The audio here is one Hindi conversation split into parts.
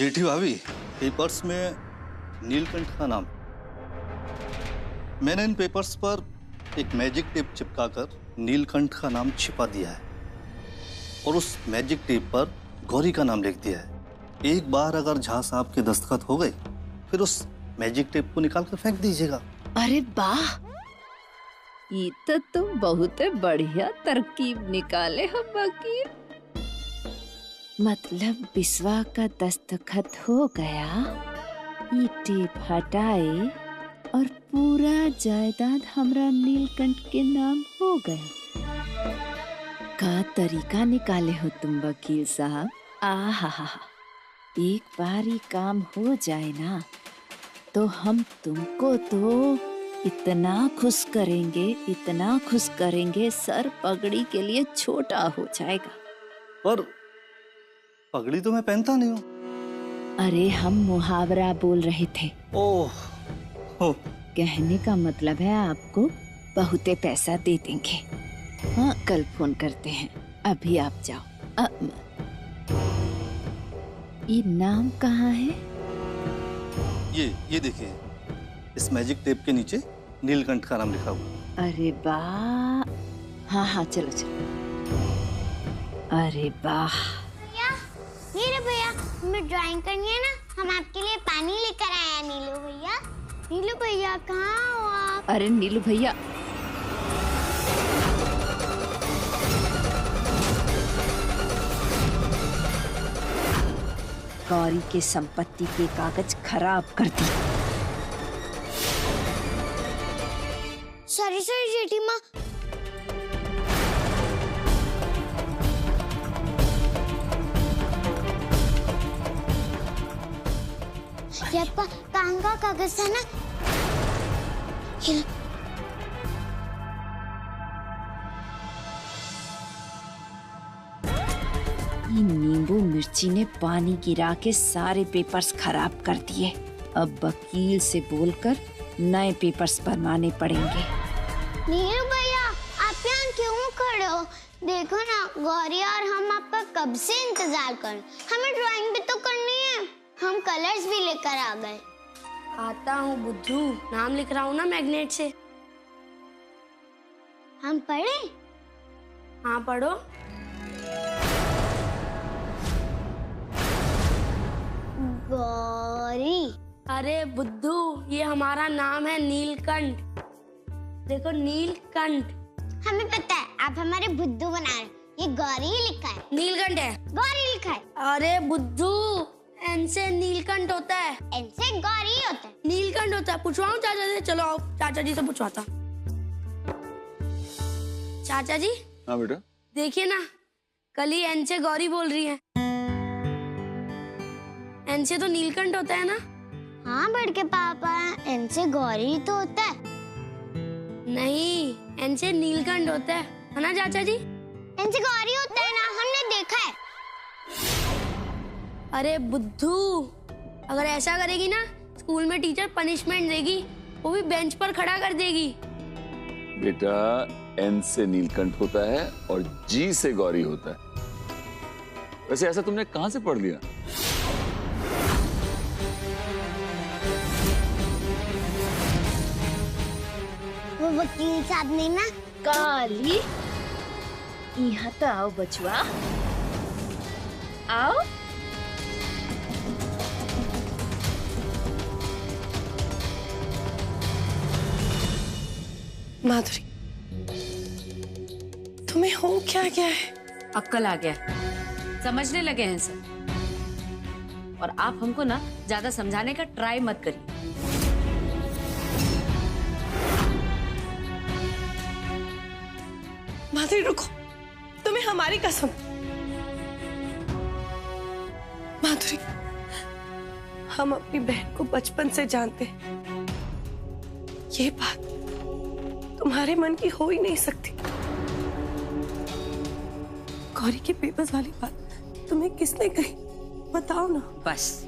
जेठी भाभी, पेपर्स में नीलकंठ का नाम। मैंने इन पेपर्स पर एक मैजिक टेप चिपकाकर नीलकंठ का नाम छिपा दिया है और उस मैजिक टेप पर गौरी का नाम लिख दिया है। एक बार अगर झा साहब के दस्तखत हो गए फिर उस मैजिक टेप को निकाल कर फेंक दीजिएगा। अरे वाह, ये तो तुम बहुत बढ़िया तरकीब निकाले हो वकील। मतलब बिस्वा का दस्तखत हो गया, ये टेप हटाए और पूरा जायदाद हमरा नीलकंठ के नाम हो गया। का तरीका निकाले हो तुम वकील साहब। आहा, एक बार ये काम हो जाए ना तो हम तुमको तो इतना खुश करेंगे, सर पगड़ी के लिए छोटा हो जाएगा। पर पगड़ी तो मैं पहनता नहीं हूँ। अरे हम मुहावरा बोल रहे थे। ओह, कहने का मतलब है आपको बहुते पैसा दे देंगे। हाँ, कल फोन करते हैं, अभी आप जाओ। ये नाम कहाँ है? ये देखिए, इस मैजिक टेप के नीचे नीलकंठ का नाम लिखा हुआ। अरे वाह, हाँ चलो। अरे वाह भैया, हमें ड्राइंग करनी है ना, हम आपके लिए पानी लेकर आया। नीलू भैया कहाँ हो आप? अरे नीलू भैया, गौरी के संपत्ति के कागज खराब कर दी। सॉरी जेठी माँ। ये आपका काम का कागज था ना? ये नींबू मिर्ची ने पानी गिरा के सारे पेपर्स खराब कर दिए। अब वकील से बोलकर नए पेपर्स बनवाने पड़ेंगे। नीलू भैया, आप यहाँ क्यों खड़े हो? देखो ना, गौरी और हम आपका कब से इंतजार कर। हमें ड्राइंग भी तो करनी है, हम कलर्स भी लेकर आ गए। आता हूँ बुद्धू, नाम लिख रहा हूँ ना मैग्नेट से। हम पढ़े? हाँ पढ़ो। गौरी। अरे बुद्धू, ये हमारा नाम है नीलकंठ। देखो नीलकंठ। हमें पता है, आप हमारे बुद्धू बना रहे। ये गौरी ही लिखा है। नीलकंठ है। गौरी लिखा है। अरे बुद्धू, एन से नीलकंठ होता है। एन से गौरी होता है। नीलकंठ होता है। पूछवाऊं चाचा से? चलो आओ चाचा जी से पूछवाता। चाचा जी। हाँ बेटा। देखिए ना, कल ही एन से गौरी बोल रही है। एन से तो नीलकंठ होता है ना? हाँ बड़के पापा, एन से गौरी तो होता है। नहीं, एन से नीलकंठ होता है ना चाचा जी? एन से गौरी होता है ना, हमने देखा है। अरे बुद्धू, अगर ऐसा करेगी ना, स्कूल में टीचर पनिशमेंट देगी, वो भी बेंच पर खड़ा कर देगी। बेटा, एन से नीलकंठ होता है और जी से गौरी होता है। वैसे ऐसा तुमने कहां से पढ़ लिया? वो वकील साहब ने ना। काली, यहाँ तो आओ बचवा, आओ। माधुरी, तुम्हें हो क्या गया है? अक्कल आ गया, समझने लगे हैं सब। और आप हमको ना ज्यादा समझाने का ट्राई मत करिए। माधुरी रुको, तुम्हें हमारी कसम। माधुरी, हम अपनी बहन को बचपन से जानते हैं। ये बात तुम्हारे मन की हो ही नहीं सकती। गौरी के पेपर्स वाली बात तुम्हें किसने कही? बताओ ना। बस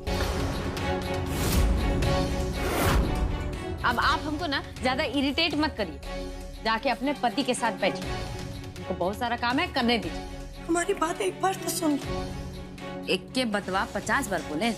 अब आप हमको ना ज्यादा इरिटेट मत करिए, जाके अपने पति के साथ बैठिए, उनको बहुत सारा काम है, करने दीजिए। हमारी बात एक बार तो सुन लो। एक के बतवा 50 बार बोले।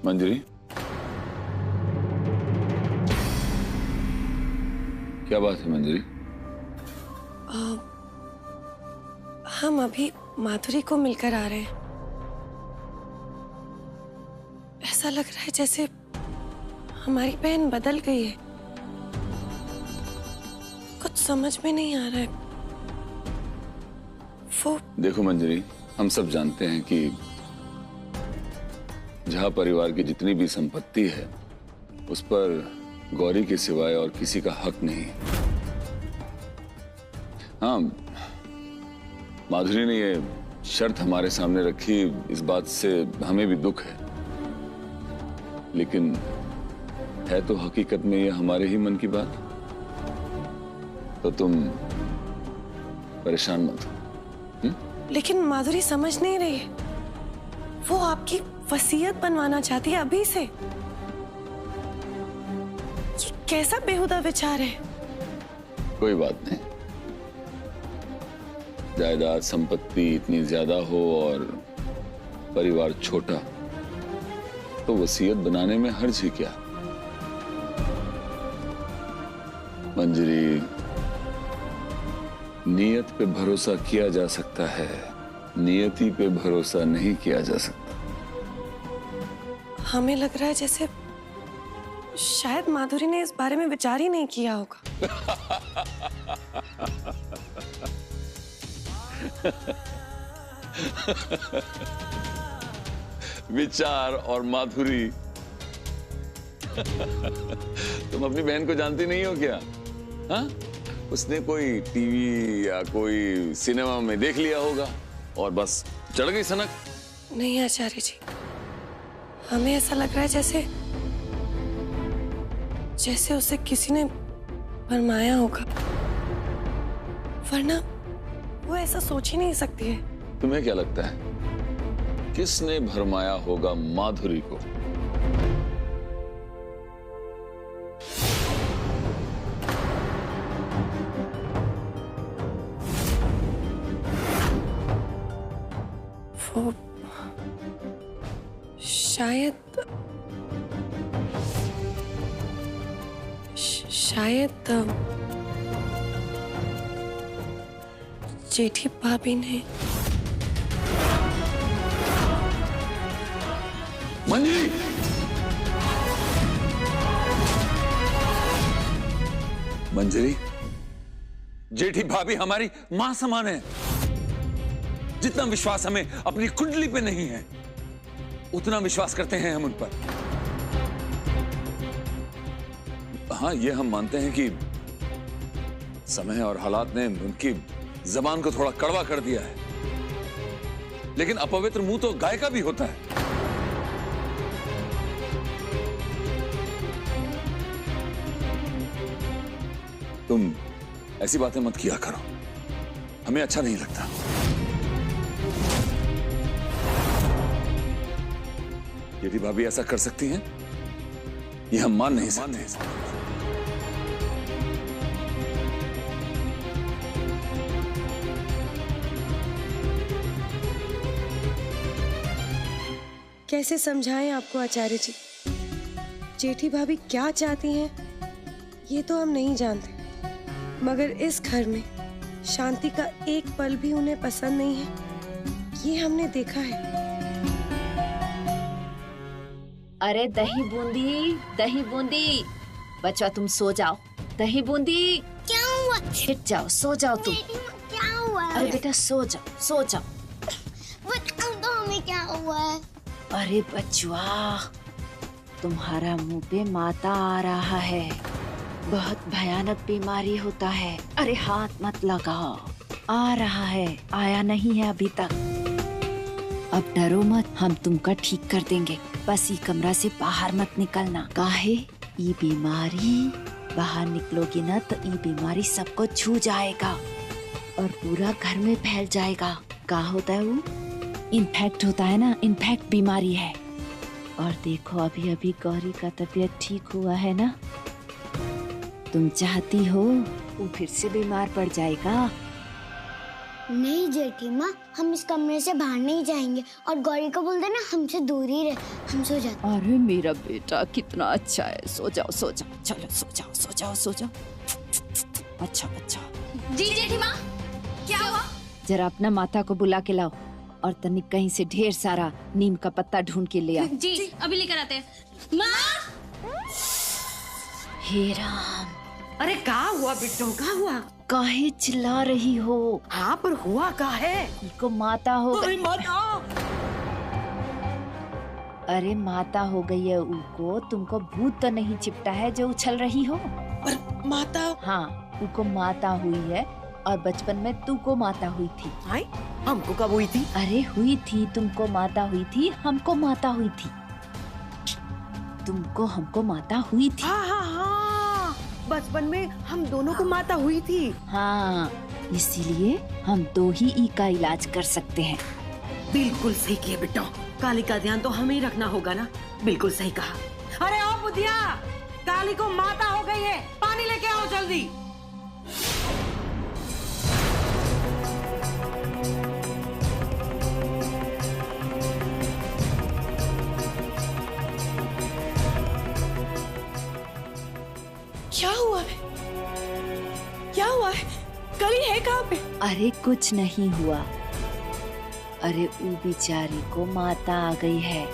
मंजरी, क्या बात है मंजरी? हम अभी माधुरी को मिलकर आ रहे हैं। ऐसा लग रहा है जैसे हमारी बहन बदल गई है। कुछ समझ में नहीं आ रहा है। वो देखो मंजरी, हम सब जानते हैं कि झा परिवार की जितनी भी संपत्ति है उस पर गौरी के सिवाय और किसी का हक नहीं। हाँ, माधुरी ने ये शर्त हमारे सामने रखी, इस बात से हमें भी दुख है, लेकिन है तो हकीकत में ये हमारे ही मन की बात। तो तुम परेशान मत हो। लेकिन माधुरी समझ नहीं रही है। वो आपकी वसीयत बनवाना चाहती है अभी से। ये कैसा बेहुदा विचार है? कोई बात नहीं, जायदाद संपत्ति इतनी ज्यादा हो और परिवार छोटा तो वसीयत बनाने में हर्ज ही क्या। मंजरी, नियत पे भरोसा किया जा सकता है, नियति पे भरोसा नहीं किया जा सकता। हमें लग रहा है जैसे शायद माधुरी ने इस बारे में विचार ही नहीं किया होगा। विचार और माधुरी तुम अपनी बहन को जानती नहीं हो क्या? हाँ? उसने कोई टीवी या कोई सिनेमा में देख लिया होगा और बस चढ़ गई सनक। नहीं आचार्य जी, हमें ऐसा लग रहा है जैसे उसे किसी ने भरमाया होगा, वरना वो ऐसा सोच ही नहीं सकती है। तुम्हें क्या लगता है किसने भरमाया होगा माधुरी को? वो शायद जेठी भाभी ने। मंजरी, मंजरी, जेठी भाभी हमारी मां समान है। जितना विश्वास हमें अपनी कुंडली पे नहीं है उतना विश्वास करते हैं हम उन पर। हाँ, ये हम मानते हैं कि समय और हालात ने उनकी जबान को थोड़ा कड़वा कर दिया है, लेकिन अपवित्र मुंह तो गाय का भी होता है। तुम ऐसी बातें मत किया करो, हमें अच्छा नहीं लगता। यदि भाभी ऐसा कर सकती हैं, ये हम मान नहीं सकते। कैसे समझाएं आपको आचार्य जी? जेठी भाभी क्या चाहती हैं ये तो हम नहीं जानते, मगर इस घर में शांति का एक पल भी उन्हें पसंद नहीं है, ये हमने देखा है। अरे दही बूंदी, बच्चा तुम सो जाओ। दही बूंदी, क्या हुआ? छिट जाओ, सो जाओ तुम। क्या हुआ? अरे बेटा सो जाओ। बताओ तो हमें क्या हुआ है? अरे बचुआ, तुम्हारा मुंह पे माता आ रहा है, बहुत भयानक बीमारी होता है। अरे हाथ मत लगाओ, आ रहा है, आया नहीं है अभी तक। अब डरो मत, हम तुमका ठीक कर देंगे। बस ये कमरा से बाहर मत निकलना। काहे? ये बीमारी बाहर निकलोगी ना तो ये बीमारी सबको छू जाएगा और पूरा घर में फैल जाएगा। क्या होता है वो? इन्फेक्ट होता है ना, इन्फेक्ट बीमारी है। और देखो अभी अभी गौरी का तबीयत ठीक हुआ है ना, तुम चाहती हो वो फिर से बीमार पड़ जाएगा। नहीं जेठी माँ, हम इस कमरे से बाहर नहीं जाएंगे और गौरी को बोल देना हमसे दूर ही रहे, हम सो जाते। अरे मेरा बेटा कितना अच्छा है, सो जाओ सो जाओ, चलो सो जाओ सो जाओ सो जाओ। अच्छा अच्छा, जी जेठी माँ, क्या हुआ? जरा अपना माता को बुला के लाओ और तनिक कहीं से ढेर सारा नीम का पत्ता ढूंढ के ले आओ। जी अभी लेकर आते हैं। माँ! हे राम, अरे का हुआ बिट्टो, का हुआ? काहे चिल्ला रही हो? हाँ पर हुआ का है? इनको माता हो गई। माता! अरे माता हो गई है उनको, तुमको भूत तो नहीं चिपटा है जो उछल रही हो? पर माता। हाँ, उनको माता हुई है और बचपन में तू को माता हुई थी। हाय, हमको कब हुई थी? अरे हुई थी, तुमको माता हुई थी, हमको माता हुई थी। तुमको हमको माता हुई थी। हाँ हाँ हाँ, बचपन में हम दोनों को माता हुई थी। हाँ, इसीलिए हम दो ही ई का इलाज कर सकते हैं। बिल्कुल सही किया बिट्टो, काली का ध्यान तो हमें ही रखना होगा ना। बिल्कुल सही कहा। अरे ओ बुधिया, काली को माता हो गई है, पानी लेके आओ जल्दी। क्या हुआ है? क्या हुआ है? कली है कहाँ पे? अरे कुछ नहीं हुआ। अरे ऊ बेचारी को माता आ गई है।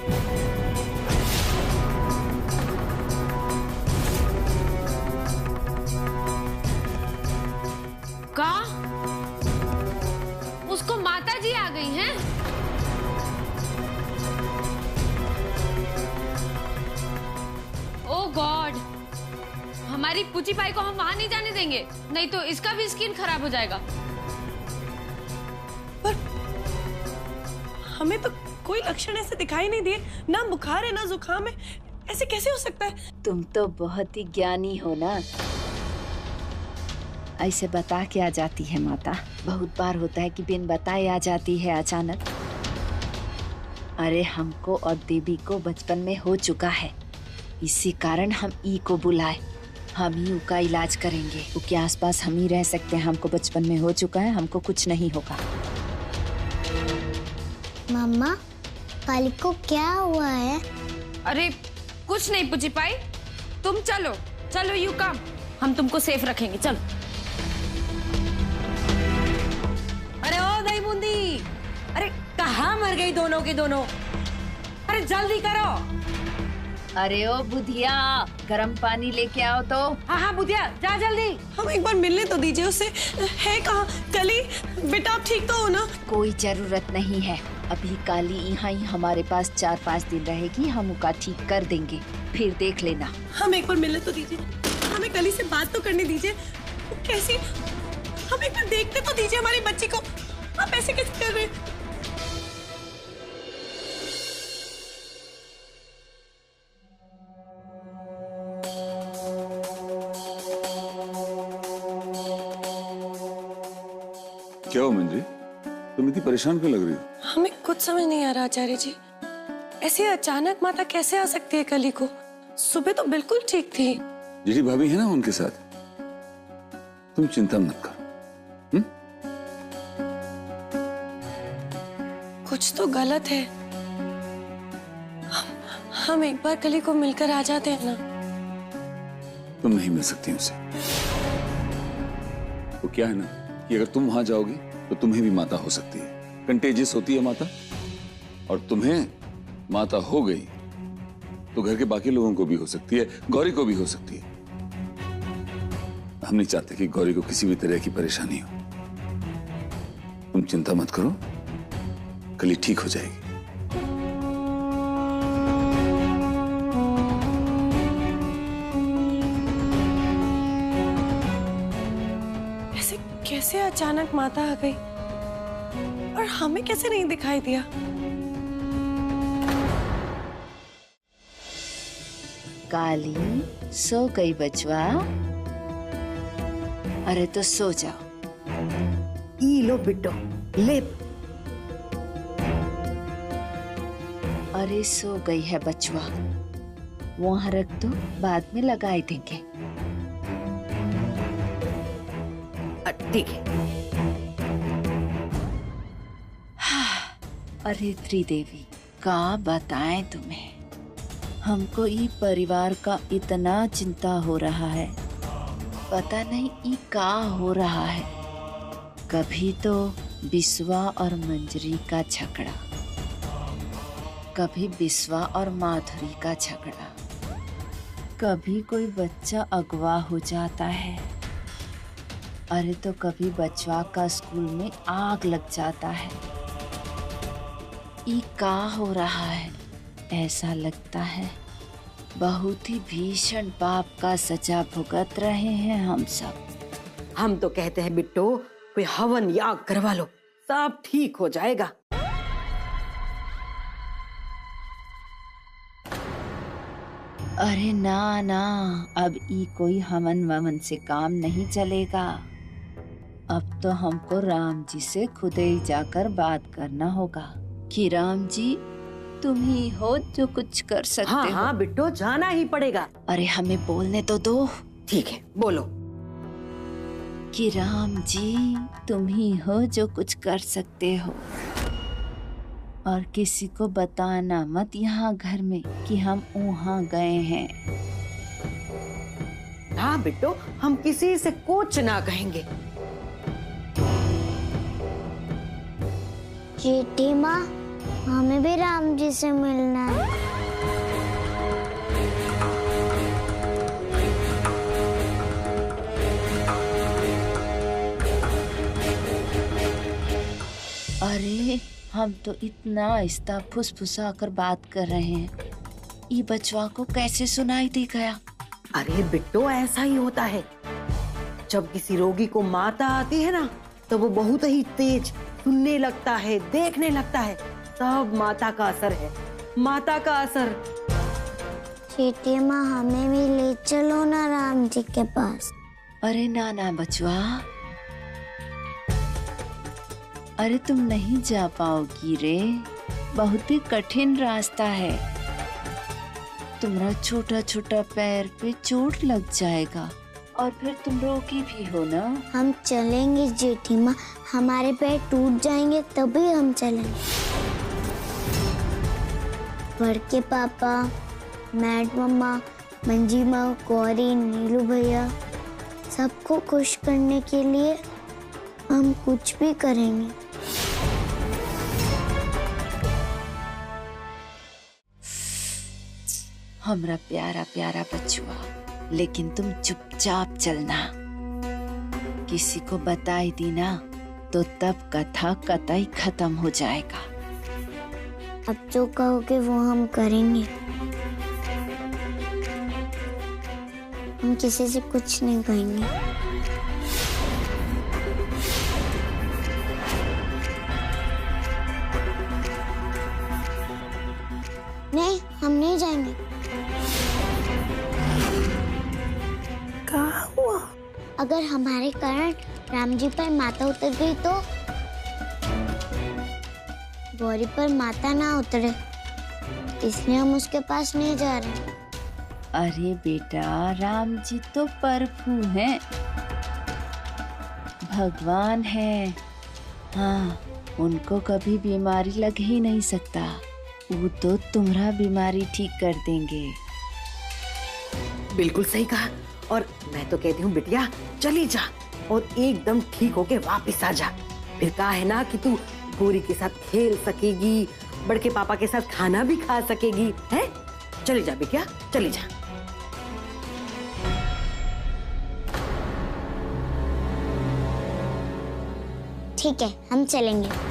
का? उसको माता जी आ गई हैं? ओह गॉड, हमारी पुची पाई को हम वहां नहीं जाने देंगे, नहीं तो इसका भी स्किन खराब हो जाएगा। पर हमें तो कोई लक्षण ऐसे दिखाई नहीं दिए, ना बुखार है ना जुकाम है, ऐसे कैसे हो सकता है? तुम तो बहुत ही ज्ञानी हो ना, ऐसे बता के आ जाती है माता। बहुत बार होता है कि बिन बताए आ जाती है अचानक। अरे हमको और देवी को बचपन में हो चुका है, इसी कारण हम ई को बुलाए। हम ही का इलाज करेंगे, उसके आसपास हम ही रह सकते हैं। हमको बचपन में हो चुका है, हमको कुछ नहीं होगा। मम्मा, काली को क्या हुआ है? अरे कुछ नहीं पुची पाई, तुम चलो चलो, यू कम, हम तुमको सेफ रखेंगे, चलो। अरे ओ दही बूंदी, अरे कहाँ मर गई दोनों के दोनों? अरे जल्दी करो। अरे ओ बुधिया, गर्म पानी लेके आओ तो। हाँ हाँ बुधिया, जा जल्दी। हम एक बार मिलने तो दीजिए उससे। है कहाँ? कली बेटा, आप ठीक तो हो ना? कोई जरूरत नहीं है, अभी काली यहाँ ही हमारे पास 4-5 दिन रहेगी, हम उसका ठीक कर देंगे, फिर देख लेना। हम एक बार मिलने तो दीजिए, हमें कली से बात तो करने दीजिए। वो कैसी, हम एक बार देखते तो दीजिए हमारी बच्ची को। आप ऐसे कैसे कर रहे हैं? क्या हो मंजरी, तुम इतनी परेशान क्यों लग रही हो? हमें कुछ समझ नहीं आ रहा आचार्य जी, ऐसे अचानक माता कैसे आ सकती है कली को? सुबह तो बिल्कुल ठीक थी। जेठी भाभी है ना उनके साथ, तुम चिंता मत करो। कुछ तो गलत है। हम एक बार कली को मिलकर आ जाते हैं ना। तुम नहीं मिल सकती उनसे। वो क्या है ना कि अगर तुम वहां जाओगी तो तुम्हें भी माता हो सकती है, कंटेजियस होती है माता, और तुम्हें माता हो गई तो घर के बाकी लोगों को भी हो सकती है, गौरी को भी हो सकती है। हम नहीं चाहते कि गौरी को किसी भी तरह की परेशानी हो। तुम चिंता मत करो, कल ठीक हो जाएगी। ऐसे कैसे अचानक माता आ गई और हमें कैसे नहीं दिखाई दिया? काली सो गई बचवा? अरे तो सो जाओ। ई लो बिट्टो, ले। अरे सो गई है बचवा, वहां रख दो, बाद में लगाए देंगे। ठीक है। अरे त्रिदेवी, का बताएं तुम्हें, हमको ई परिवार का इतना चिंता हो रहा है, पता नहीं ई का हो रहा है। कभी तो बिस्वा और मंजरी का झगड़ा, कभी बिस्वा और माधुरी का झगड़ा, कभी कोई बच्चा अगवा हो जाता है, अरे तो कभी बचवा का स्कूल में आग लग जाता है। ये का हो रहा है? ऐसा लगता है बहुत ही भीषण पाप का सजा भुगत रहे हैं हम सब। हम तो कहते हैं बिट्टो, कोई हवन याग करवा लो, सब ठीक हो जाएगा। अरे ना ना, अब ई कोई हवन वमन से काम नहीं चलेगा। अब तो हमको राम जी से खुद ही जाकर बात करना होगा कि राम जी तुम ही हो जो कुछ कर सकते हो। हाँ बिट्टो, जाना ही पड़ेगा। अरे हमें बोलने तो दो। ठीक है, बोलो। कि राम जी तुम ही हो जो कुछ कर सकते हो, और किसी को बताना मत यहाँ घर में कि हम वहाँ गए हैं। हाँ बिट्टो, हम किसी से कुछ ना कहेंगे। जेठी माँ, हमें भी राम जी से मिलना है। अरे हम तो इतना आहिस्ता फुसफुसा कर बात कर रहे हैं, ये बचवा को कैसे सुनाई दे गया? अरे बिट्टो, ऐसा ही होता है। जब किसी रोगी को माता आती है ना, तो वो बहुत ही तेज सुनने लगता है, देखने लगता है। सब माता का असर है, माता का असर। जेठी माँ, हमें भी ले चलो ना राम जी के पास। अरे ना ना बचवा, अरे तुम नहीं जा पाओगी रे, बहुत ही कठिन रास्ता है। तुम्हारा छोटा छोटा पैर पे चोट लग जाएगा और फिर तुम रोगी भी हो ना। हम चलेंगे जेठी माँ, हमारे पैर टूट जाएंगे तभी हम चलेंगे। बड़ के पापा, मैड मम्मा, मंजी माँ, गौरी, नीलू भैया, सबको खुश करने के लिए हम कुछ भी करेंगे। हमरा प्यारा प्यारा बचुआ, लेकिन तुम चुपचाप चलना। किसी को बताई दी ना तो तब कथा कतई खत्म हो जाएगा। अब जो कहोगे वो हम करेंगे। हम किसी से कुछ नहीं कहेंगे। नहीं, हम नहीं जाएंगे। क्या हुआ? अगर हमारे कारण राम जी पर माता उतर गई तो? गौरी पर माता ना उतरे, इसलिए हम उसके पास नहीं जा रहे। अरे बेटा, राम जी तो प्रभु हैं, भगवान हैं। हाँ, उनको कभी बीमारी लग ही नहीं सकता। वो तो तुम्हारा बीमारी ठीक कर देंगे। बिल्कुल सही कहा। और मैं तो कहती हूँ बिटिया, चली जा और एकदम ठीक होके वापस आ जा। फिर कहा है ना कि तू गौरी के साथ खेल सकेगी, बड़के पापा के साथ खाना भी खा सकेगी, है? चली जा बिटिया, चली जा। ठीक है, हम चलेंगे।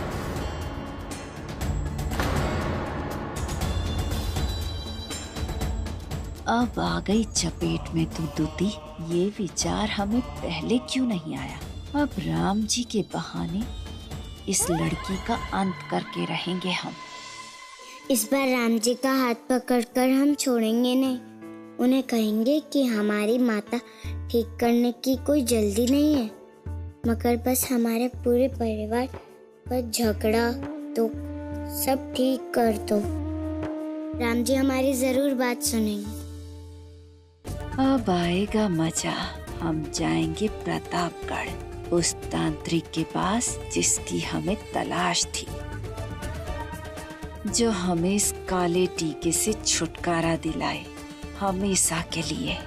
अब आ गई चपेट में तू दूती। ये विचार हमें पहले क्यों नहीं आया? अब राम जी के बहाने इस लड़की का अंत करके रहेंगे हम। इस बार राम जी का हाथ पकड़कर हम छोड़ेंगे नहीं। उन्हें कहेंगे कि हमारी माता ठीक करने की कोई जल्दी नहीं है, मगर बस हमारे पूरे परिवार पर झगड़ा तो सब ठीक कर दो। राम जी हमारी जरूर बात सुनेंगे। अब आएगा मजा। हम जाएंगे प्रतापगढ़, उस तांत्रिक के पास जिसकी हमें तलाश थी। जो हमें इस काले टीके से छुटकारा दिलाए हमेशा के लिए।